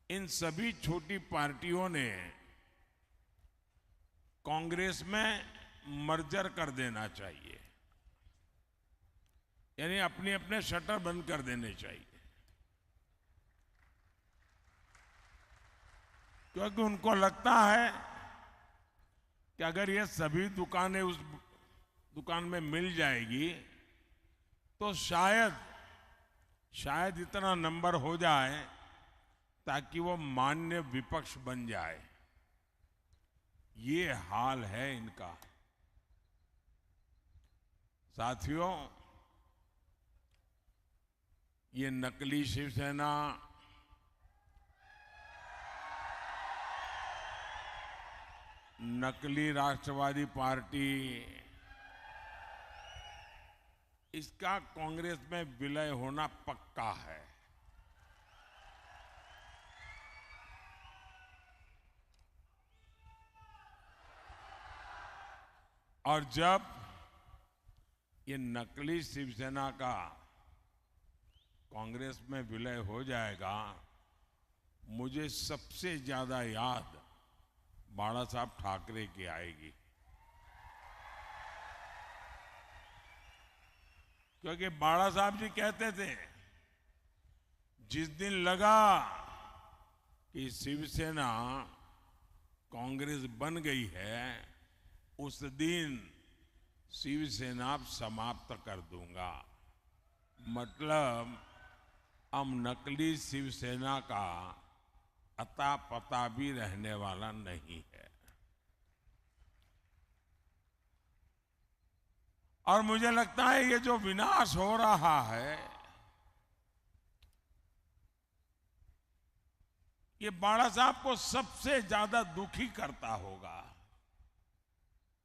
इन सभी छोटी पार्टियों ने कांग्रेस में मर्जर कर देना चाहिए, यानी अपने अपने शटर बंद कर देने चाहिए, क्योंकि उनको लगता है कि अगर ये सभी दुकानें उस दुकान में मिल जाएगी तो शायद इतना नंबर हो जाए ताकि वो मान्य विपक्ष बन जाए। ये हाल है इनका। साथियों, ये नकली शिवसेना, नकली राष्ट्रवादी पार्टी, इसका कांग्रेस में विलय होना पक्का है। और जब ये नकली शिवसेना का कांग्रेस में विलय हो जाएगा, मुझे सबसे ज्यादा याद बाला साहब ठाकरे की आएगी, क्योंकि बाला साहब जी कहते थे जिस दिन लगा कि शिवसेना कांग्रेस बन गई है उस दिन शिवसेना समाप्त कर दूंगा। मतलब अब नकली शिवसेना का अता पता भी रहने वाला नहीं है। और मुझे लगता है ये जो विनाश हो रहा है, ये बाला साहब को सबसे ज्यादा दुखी करता होगा।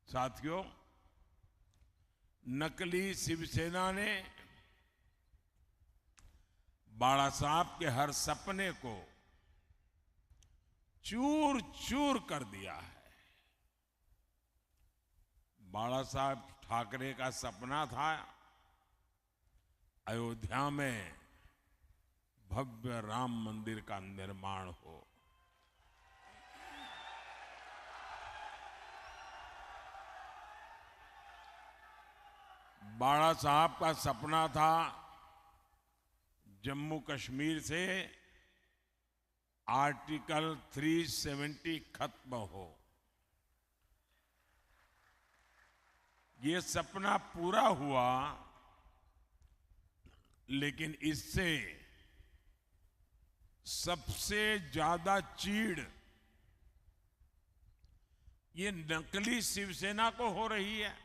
साथियों, नकली शिवसेना ने बाला साहब के हर सपने को चूर चूर कर दिया है। बाला साहब ठाकरे का सपना था अयोध्या में भव्य राम मंदिर का निर्माण हो। बाला साहब का सपना था जम्मू कश्मीर से आर्टिकल 370 खत्म हो। ये सपना पूरा हुआ, लेकिन इससे सबसे ज्यादा चीड़ ये नकली शिवसेना को हो रही है।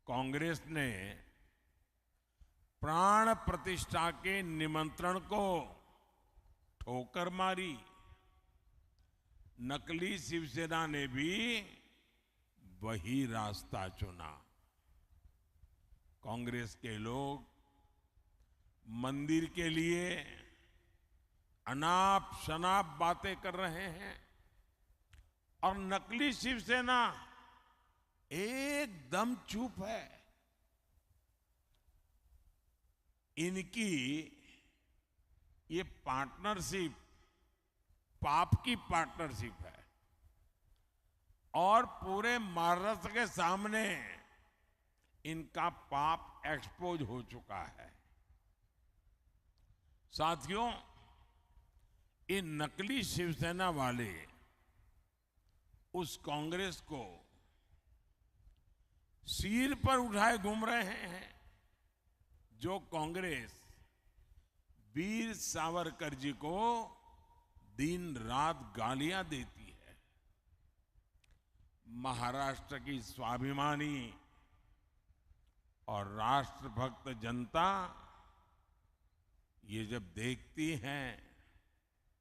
कांग्रेस ने प्राण प्रतिष्ठा के निमंत्रण को ठोकर मारी। नकली शिवसेना ने भी वही रास्ता चुना। कांग्रेस के लोग मंदिर के लिए अनाप शनाप बातें कर रहे हैं और नकली शिवसेना एकदम चुप है। इनकी ये पार्टनरशिप पाप की पार्टनरशिप है और पूरे महाराष्ट्र के सामने इनका पाप एक्सपोज हो चुका है। साथियों, ये नकली शिवसेना वाले उस कांग्रेस को सिर पर उठाए घूम रहे हैं जो कांग्रेस वीर सावरकर जी को दिन रात गालियां देती है। महाराष्ट्र की स्वाभिमानी और राष्ट्रभक्त जनता ये जब देखती हैं,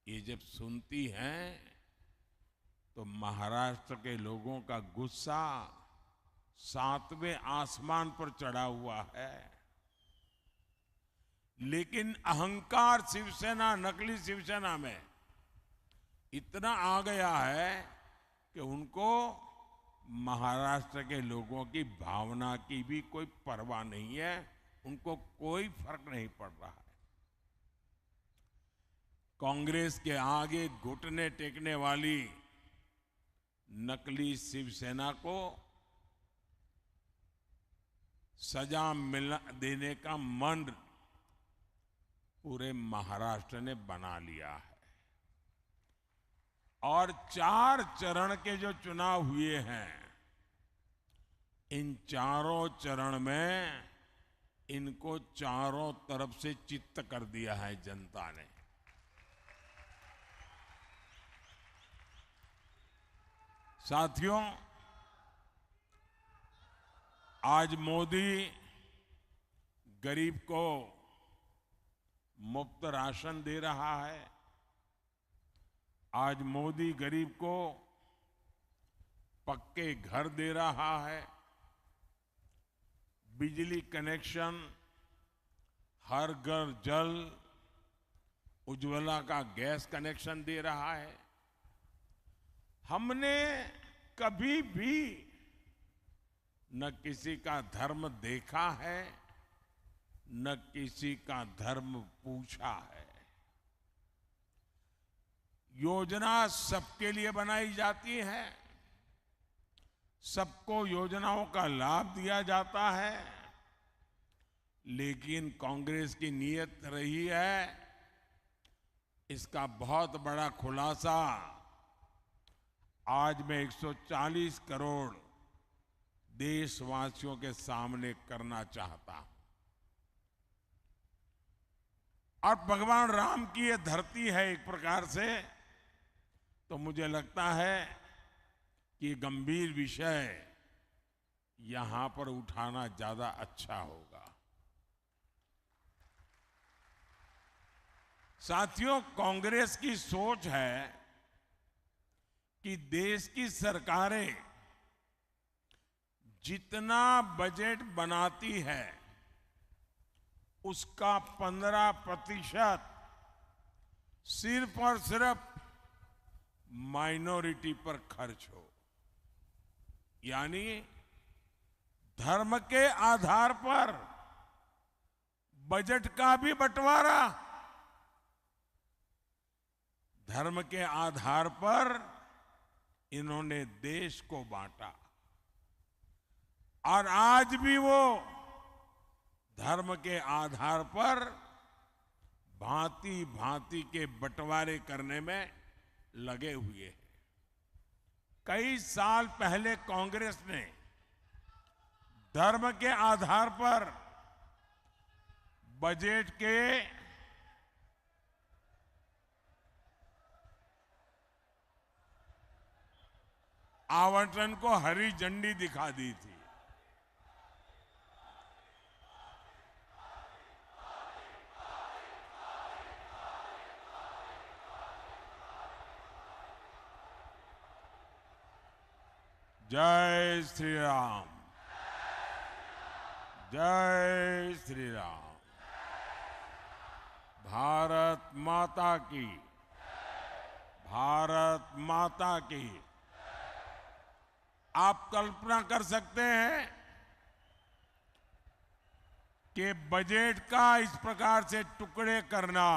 ये जब सुनती हैं, तो महाराष्ट्र के लोगों का गुस्सा 7वें आसमान पर चढ़ा हुआ है। लेकिन अहंकार शिवसेना, नकली शिवसेना में इतना आ गया है कि उनको महाराष्ट्र के लोगों की भावना की भी कोई परवाह नहीं है। उनको कोई फर्क नहीं पड़ रहा है। कांग्रेस के आगे घुटने टेकने वाली नकली शिवसेना को सजा देने का मन पूरे महाराष्ट्र ने बना लिया है। और 4 चरण के जो चुनाव हुए हैं, इन चारों चरण में इनको चारों तरफ से चित्त कर दिया है जनता ने। साथियों, आज मोदी गरीब को मुफ्त राशन दे रहा है। आज मोदी गरीब को पक्के घर दे रहा है। बिजली कनेक्शन, हर घर जल, उज्ज्वला का गैस कनेक्शन दे रहा है। हमने कभी भी न किसी का धर्म देखा है, न किसी का धर्म पूछा है। योजना सबके लिए बनाई जाती है, सबको योजनाओं का लाभ दिया जाता है, लेकिन कांग्रेस की नीयत रही है, इसका बहुत बड़ा खुलासा आज मैं 140 करोड़ देशवासियों के सामने करना चाहता हूं। और भगवान राम की ये धरती है एक प्रकार से, तो मुझे लगता है कि गंभीर विषय यहां पर उठाना ज्यादा अच्छा होगा। साथियों, कांग्रेस की सोच है कि देश की सरकारें जितना बजट बनाती है उसका 15% सिर्फ और सिर्फ माइनॉरिटी पर खर्च हो, यानी धर्म के आधार पर बजट का भी बंटवारा, धर्म के आधार पर इन्होंने देश को बांटा। और आज भी वो धर्म के आधार पर भांति भांति के बंटवारे करने में लगे हुए हैं। कई साल पहले कांग्रेस ने धर्म के आधार पर बजट के आवंटन को हरी झंडी दिखा दी थी। जय श्री राम, जय श्री राम। भारत माता की, भारत माता की। आप कल्पना कर सकते हैं कि बजट का इस प्रकार से टुकड़े करना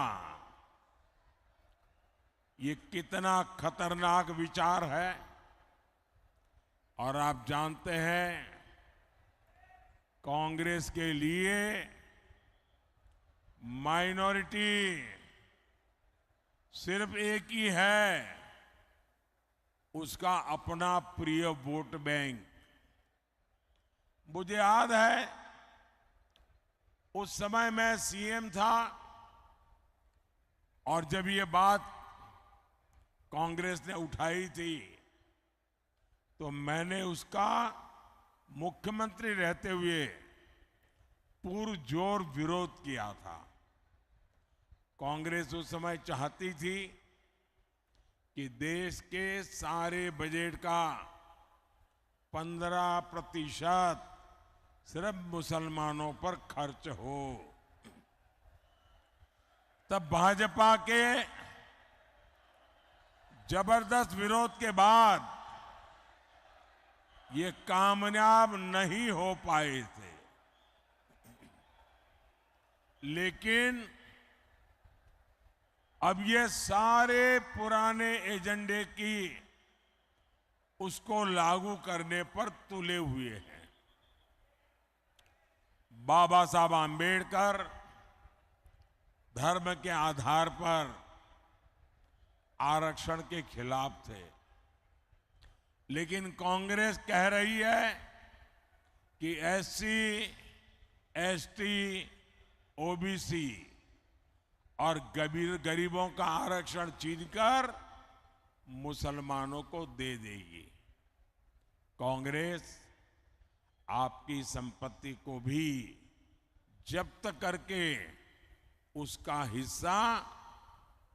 ये कितना खतरनाक विचार है। और आप जानते हैं, कांग्रेस के लिए माइनॉरिटी सिर्फ एक ही है, उसका अपना प्रिय वोट बैंक। मुझे याद है, उस समय मैं सीएम था और जब ये बात कांग्रेस ने उठाई थी तो मैंने उसका मुख्यमंत्री रहते हुए पुरजोर विरोध किया था। कांग्रेस उस समय चाहती थी कि देश के सारे बजट का 15% सिर्फ मुसलमानों पर खर्च हो। तब भाजपा के जबरदस्त विरोध के बाद ये कामयाब नहीं हो पाए थे। लेकिन अब ये सारे पुराने एजेंडे की उसको लागू करने पर तुले हुए हैं। बाबा साहब आम्बेडकर धर्म के आधार पर आरक्षण के खिलाफ थे, लेकिन कांग्रेस कह रही है कि एससी, एसटी, ओबीसी और गरीबों का आरक्षण छीनकर मुसलमानों को दे देगी। कांग्रेस आपकी संपत्ति को भी जब्त करके उसका हिस्सा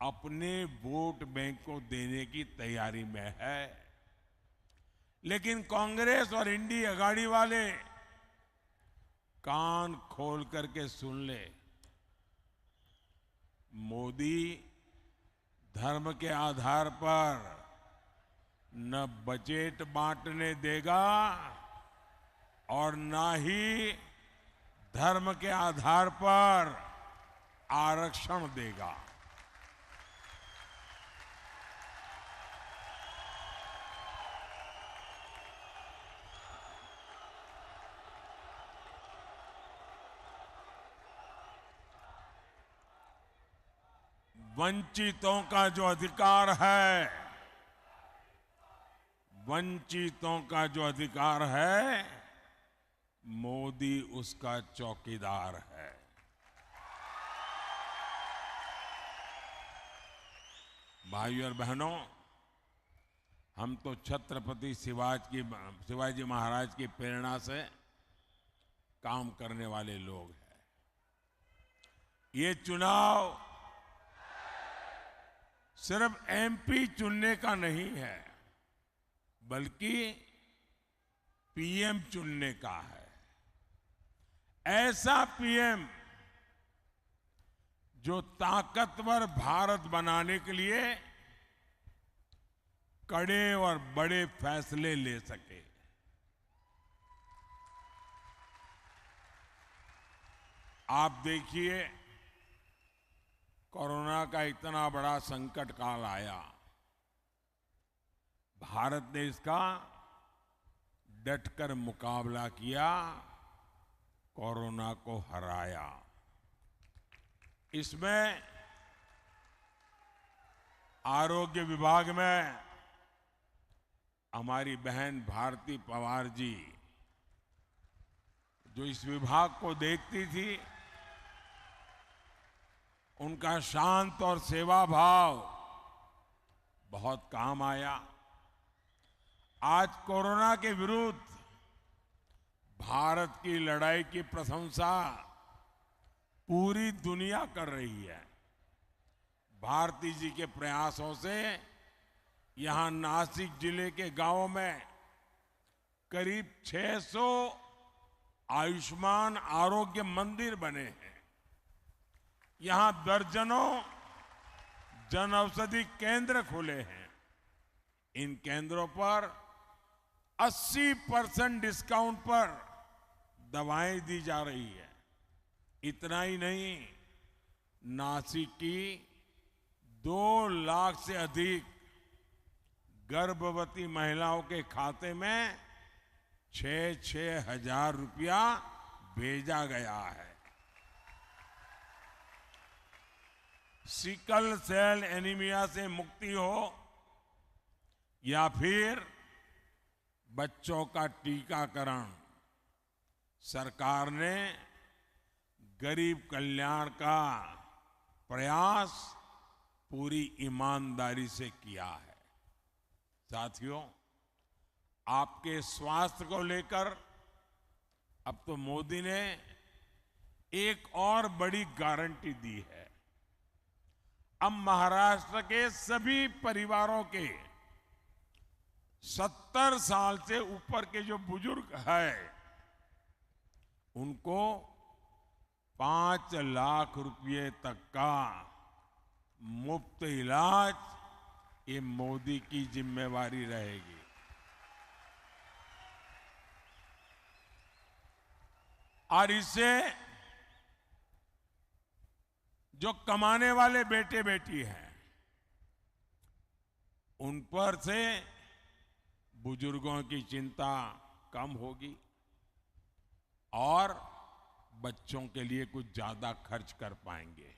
अपने वोट बैंक को देने की तैयारी में है। लेकिन कांग्रेस और इंडी अगाड़ी वाले कान खोल करके सुन ले, मोदी धर्म के आधार पर न बजट बांटने देगा और न ही धर्म के आधार पर आरक्षण देगा। वंचितों का जो अधिकार है, वंचितों का जो अधिकार है, मोदी उसका चौकीदार है। भाइयों और बहनों, हम तो छत्रपति शिवाजी महाराज की प्रेरणा से काम करने वाले लोग हैं। ये चुनाव सिर्फ एमपी चुनने का नहीं है, बल्कि पीएम चुनने का है। ऐसा पीएम जो ताकतवर भारत बनाने के लिए कड़े और बड़े फैसले ले सके। आप देखिए, कोरोना का इतना बड़ा संकट काल आया, भारत ने इसका डटकर मुकाबला किया, कोरोना को हराया। इसमें आरोग्य विभाग में हमारी बहन भारती पवार जी, जो इस विभाग को देखती थी, उनका शांत और सेवा भाव बहुत काम आया। आज कोरोना के विरुद्ध भारत की लड़ाई की प्रशंसा पूरी दुनिया कर रही है। भारती जी के प्रयासों से यहां नासिक जिले के गांवों में करीब 600 आयुष्मान आरोग्य मंदिर बने हैं। यहां दर्जनों जन औषधि केंद्र खुले हैं। इन केंद्रों पर 80% डिस्काउंट पर दवाएं दी जा रही है। इतना ही नहीं, नासिक की 2 लाख से अधिक गर्भवती महिलाओं के खाते में 6-6 हजार रुपया भेजा गया है। सिकल सेल एनीमिया से मुक्ति हो या फिर बच्चों का टीकाकरण, सरकार ने गरीब कल्याण का प्रयास पूरी ईमानदारी से किया है। साथियों, आपके स्वास्थ्य को लेकर अब तो मोदी ने एक और बड़ी गारंटी दी है। अब महाराष्ट्र के सभी परिवारों के 70 साल से ऊपर के जो बुजुर्ग हैं, उनको 5 लाख रुपए तक का मुफ्त इलाज ये मोदी की जिम्मेवारी रहेगी। और इससे जो कमाने वाले बेटे बेटी हैं उन पर से बुजुर्गों की चिंता कम होगी और बच्चों के लिए कुछ ज्यादा खर्च कर पाएंगे।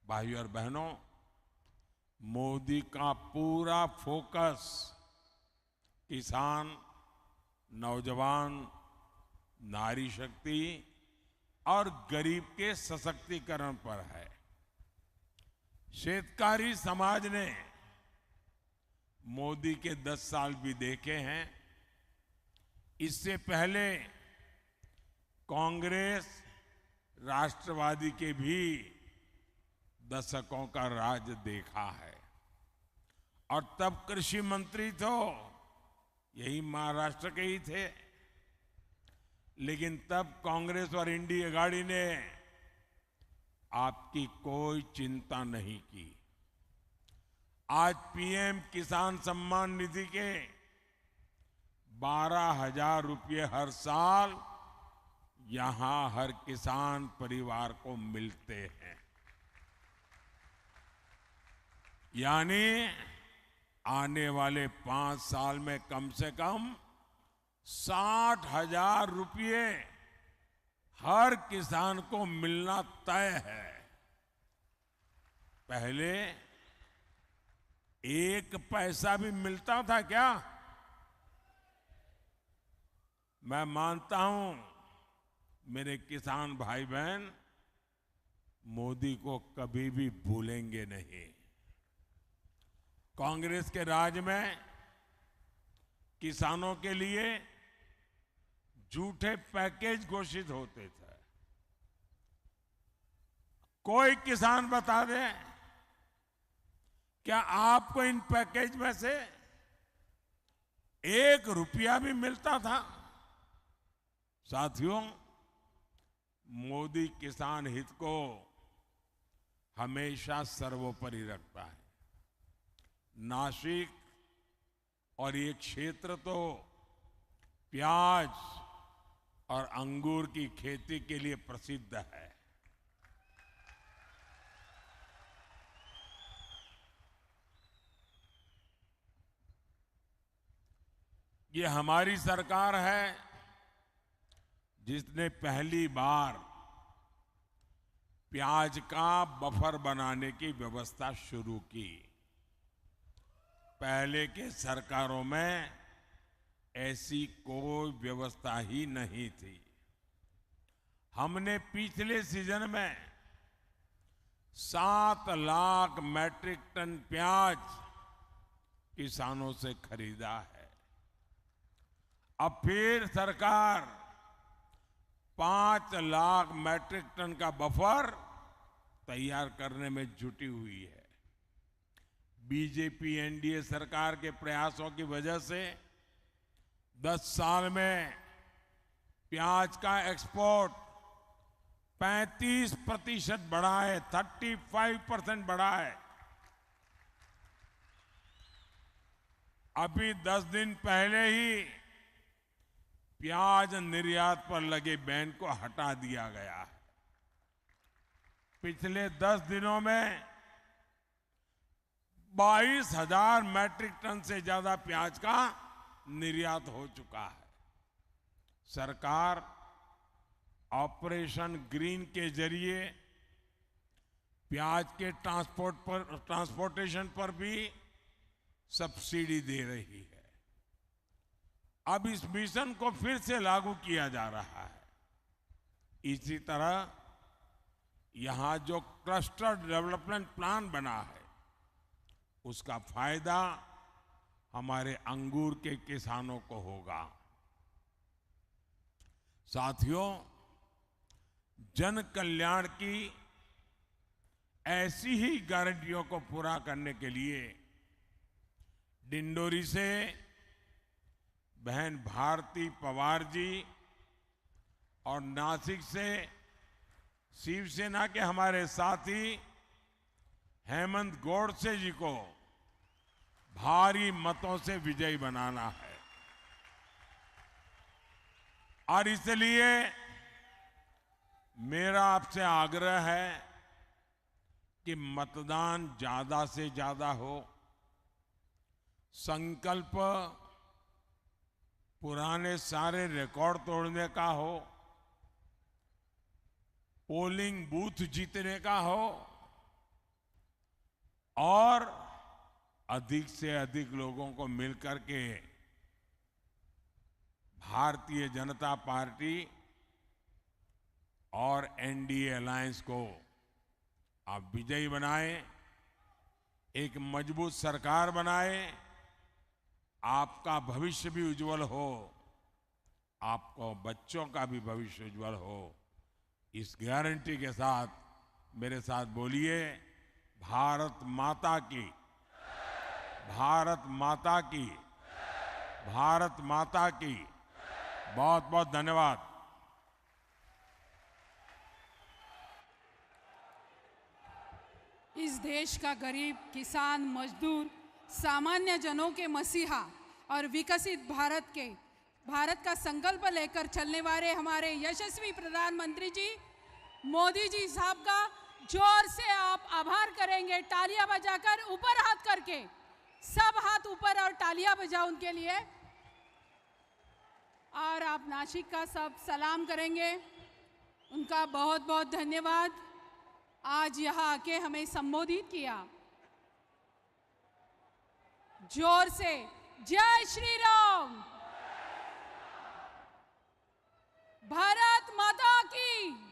भाइयों और बहनों, मोदी का पूरा फोकस किसान, नौजवान, नारी शक्ति और गरीब के सशक्तिकरण पर है। शेतकारी समाज ने मोदी के 10 साल भी देखे हैं। इससे पहले कांग्रेस, राष्ट्रवादी के भी दशकों का राज देखा है और तब कृषि मंत्री तो यही महाराष्ट्र के ही थे। लेकिन तब कांग्रेस और इंडिया अघाड़ी ने आपकी कोई चिंता नहीं की। आज पीएम किसान सम्मान निधि के 12,000 रुपये हर साल यहां हर किसान परिवार को मिलते हैं। यानी आने वाले 5 साल में कम से कम 60,000 रुपये हर किसान को मिलना तय है। पहले 1 पैसा भी मिलता था क्या? मैं मानता हूं मेरे किसान भाई बहन मोदी को कभी भी भूलेंगे नहीं। कांग्रेस के राज में किसानों के लिए झूठे पैकेज घोषित होते थे। कोई किसान बता दे, क्या आपको इन पैकेज में से 1 रुपया भी मिलता था? साथियों, मोदी किसान हित को हमेशा सर्वोपरि रखता है। नासिक और ये क्षेत्र तो प्याज और अंगूर की खेती के लिए प्रसिद्ध है। ये हमारी सरकार है जिसने पहली बार प्याज का बफर बनाने की व्यवस्था शुरू की। पहले के सरकारों में ऐसी कोई व्यवस्था ही नहीं थी। हमने पिछले सीजन में 7 लाख मैट्रिक टन प्याज किसानों से खरीदा है। अब फिर सरकार 5 लाख मैट्रिक टन का बफर तैयार करने में जुटी हुई है। बीजेपी एनडीए सरकार के प्रयासों की वजह से 10 साल में प्याज का एक्सपोर्ट 35% बढ़ा है, 35% बढ़ा है। अभी 10 दिन पहले ही प्याज निर्यात पर लगे बैन को हटा दिया गया है। पिछले 10 दिनों में 22,000 मैट्रिक टन से ज्यादा प्याज का निर्यात हो चुका है। सरकार ऑपरेशन ग्रीन के जरिए प्याज के ट्रांसपोर्टेशन पर भी सब्सिडी दे रही है। अब इस मिशन को फिर से लागू किया जा रहा है। इसी तरह यहां जो क्लस्टर डेवलपमेंट प्लान बना है उसका फायदा हमारे अंगूर के किसानों को होगा। साथियों, जन कल्याण की ऐसी ही गारंटियों को पूरा करने के लिए डिंडोरी से बहन भारती पवार जी और नासिक से शिवसेना के हमारे साथी हेमंत गोडसे जी को भारी मतों से विजयी बनाना है। और इसलिए मेरा आपसे आग्रह है कि मतदान ज्यादा से ज्यादा हो, संकल्प पुराने सारे रिकॉर्ड तोड़ने का हो, पोलिंग बूथ जीतने का हो और अधिक से अधिक लोगों को मिलकर के भारतीय जनता पार्टी और एनडीए अलायंस को आप विजयी बनाएं, एक मजबूत सरकार बनाएं, आपका भविष्य भी उज्जवल हो, आपको बच्चों का भी भविष्य उज्जवल हो। इस गारंटी के साथ मेरे साथ बोलिए, भारत माता की, भारत माता की, भारत माता की। बहुत बहुत धन्यवाद। इस देश का गरीब, किसान, मजदूर, सामान्य जनों के मसीहा और विकसित भारत का संकल्प लेकर चलने वाले हमारे यशस्वी प्रधानमंत्री जी मोदी जी साहब का जोर से आप आभार करेंगे, तालियां बजाकर, ऊपर हाथ करके। सब हाथ ऊपर और तालियां बजाओ उनके लिए। और आप नासिक का सब सलाम करेंगे। उनका बहुत बहुत धन्यवाद, आज यहाँ आके हमें संबोधित किया। जोर से जय श्री राम, भारत माता की।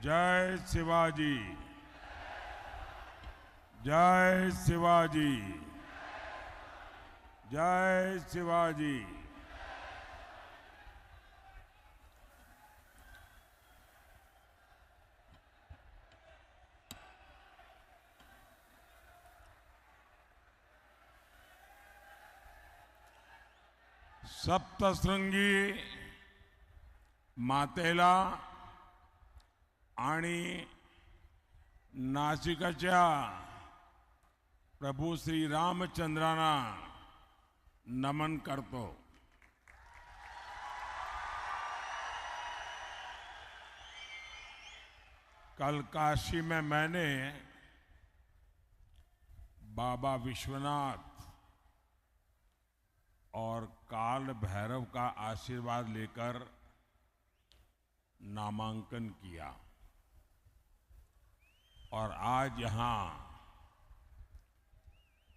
जय शिवाजी, जय शिवाजी, जय शिवाजी। सप्तशृंगी मातेला आणि नाशिकच्या प्रभू श्री रामचंद्रांना नमन करतो। कल काशी में मैंने बाबा विश्वनाथ और काल भैरव का आशीर्वाद लेकर नामांकन किया और आज यहां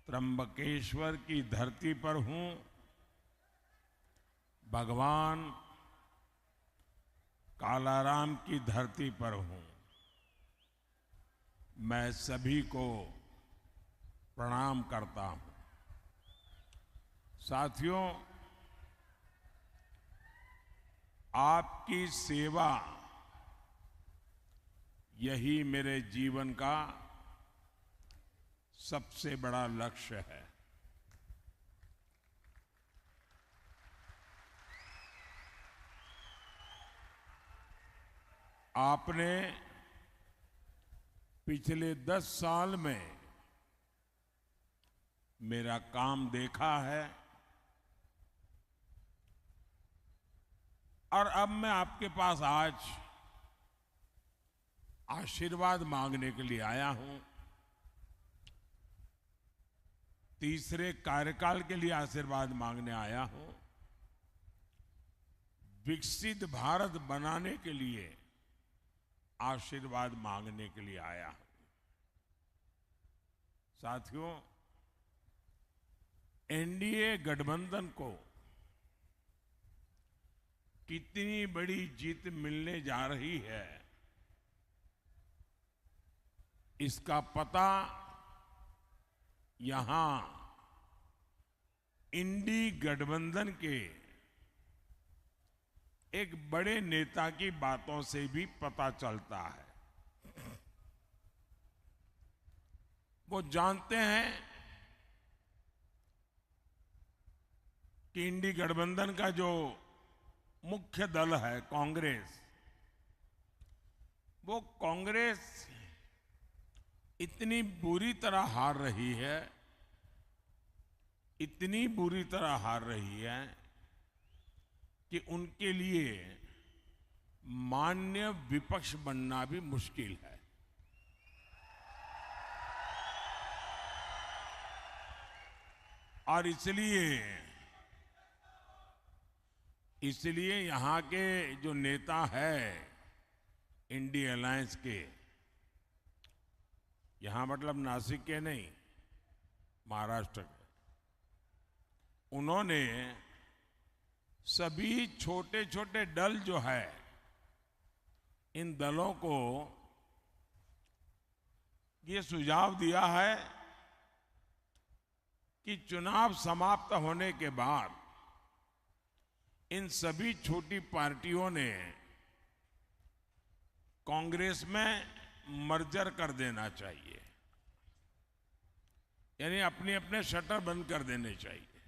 त्र्यंबकेश्वर की धरती पर हूं। भगवान कालाराम की धरती पर हूं। मैं सभी को प्रणाम करता हूं। साथियों, आपकी सेवा यही मेरे जीवन का सबसे बड़ा लक्ष्य है। आपने पिछले 10 साल में मेरा काम देखा है और अब मैं आपके पास आज आशीर्वाद मांगने के लिए आया हूं। तीसरे कार्यकाल के लिए आशीर्वाद मांगने आया हूं। विकसित भारत बनाने के लिए आशीर्वाद मांगने के लिए आया हूं। साथियों, एनडीए गठबंधन को कितनी बड़ी जीत मिलने जा रही है, इसका पता यहां इंडी गठबंधन के एक बड़े नेता की बातों से भी पता चलता है। वो जानते हैं कि इंडी गठबंधन का जो मुख्य दल है कांग्रेस, वो कांग्रेस इतनी बुरी तरह हार रही है, इतनी बुरी तरह हार रही है कि उनके लिए मान्य विपक्ष बनना भी मुश्किल है। और इसलिए यहां के जो नेता है इंडी अलायंस के, यहां मतलब नासिक के नहीं, महाराष्ट्र के, उन्होंने सभी छोटे छोटे दल जो है, इन दलों को ये सुझाव दिया है कि चुनाव समाप्त होने के बाद इन सभी छोटी पार्टियों ने कांग्रेस में मर्जर कर देना चाहिए, यानी अपने अपने शटर बंद कर देने चाहिए,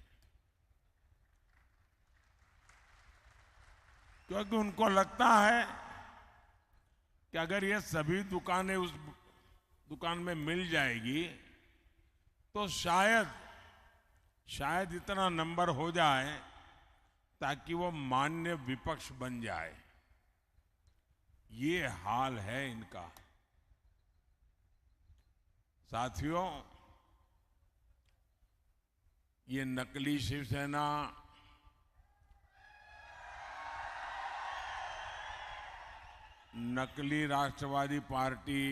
क्योंकि उनको लगता है कि अगर ये सभी दुकानें उस दुकान में मिल जाएगी तो शायद इतना नंबर हो जाए ताकि वो मान्य विपक्ष बन जाए। ये हाल है इनका। साथियों, ये नकली शिवसेना, नकली राष्ट्रवादी पार्टी,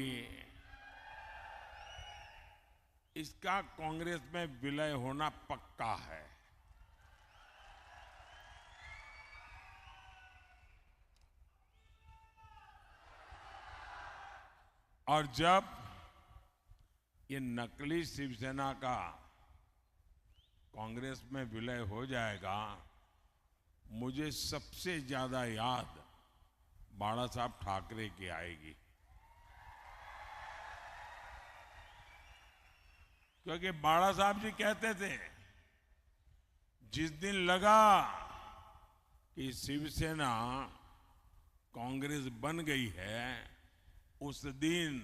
इसका कांग्रेस में विलय होना पक्का है। और जब ये नकली शिवसेना का कांग्रेस में विलय हो जाएगा, मुझे सबसे ज्यादा याद बाला साहब ठाकरे की आएगी, क्योंकि बाला साहब जी कहते थे, जिस दिन लगा कि शिवसेना कांग्रेस बन गई है, उस दिन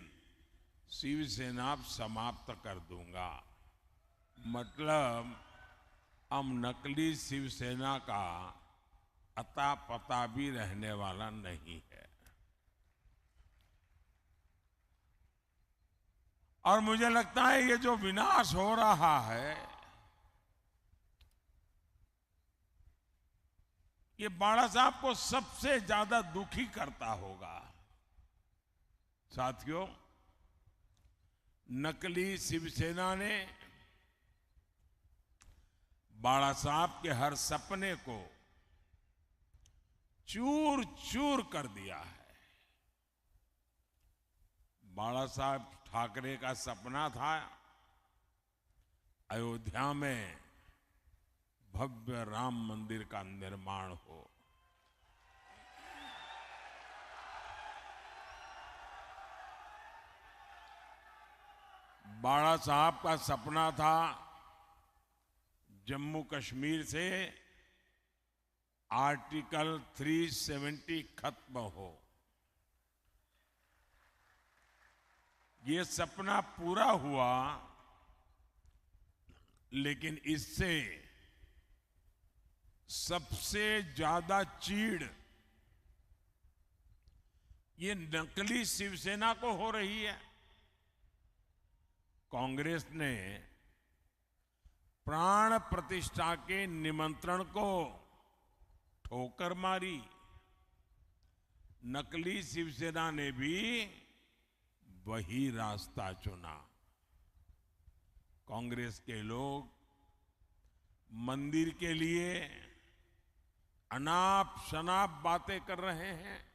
शिवसेना समाप्त कर दूंगा। मतलब अब नकली शिवसेना का अता पता भी रहने वाला नहीं है। और मुझे लगता है ये जो विनाश हो रहा है, ये बाला साहब को सबसे ज्यादा दुखी करता होगा। साथियों, नकली शिवसेना ने बाला साहब के हर सपने को चूर चूर कर दिया है। बाला साहब ठाकरे का सपना था अयोध्या में भव्य राम मंदिर का निर्माण हो। बाला साहब का सपना था जम्मू कश्मीर से आर्टिकल 370 खत्म हो। ये सपना पूरा हुआ, लेकिन इससे सबसे ज्यादा चीड़ ये नकली शिवसेना को हो रही है। कांग्रेस ने प्राण प्रतिष्ठा के निमंत्रण को ठोकर मारी। नकली शिवसेना ने भी वही रास्ता चुना। कांग्रेस के लोग मंदिर के लिए अनाप शनाप बातें कर रहे हैं।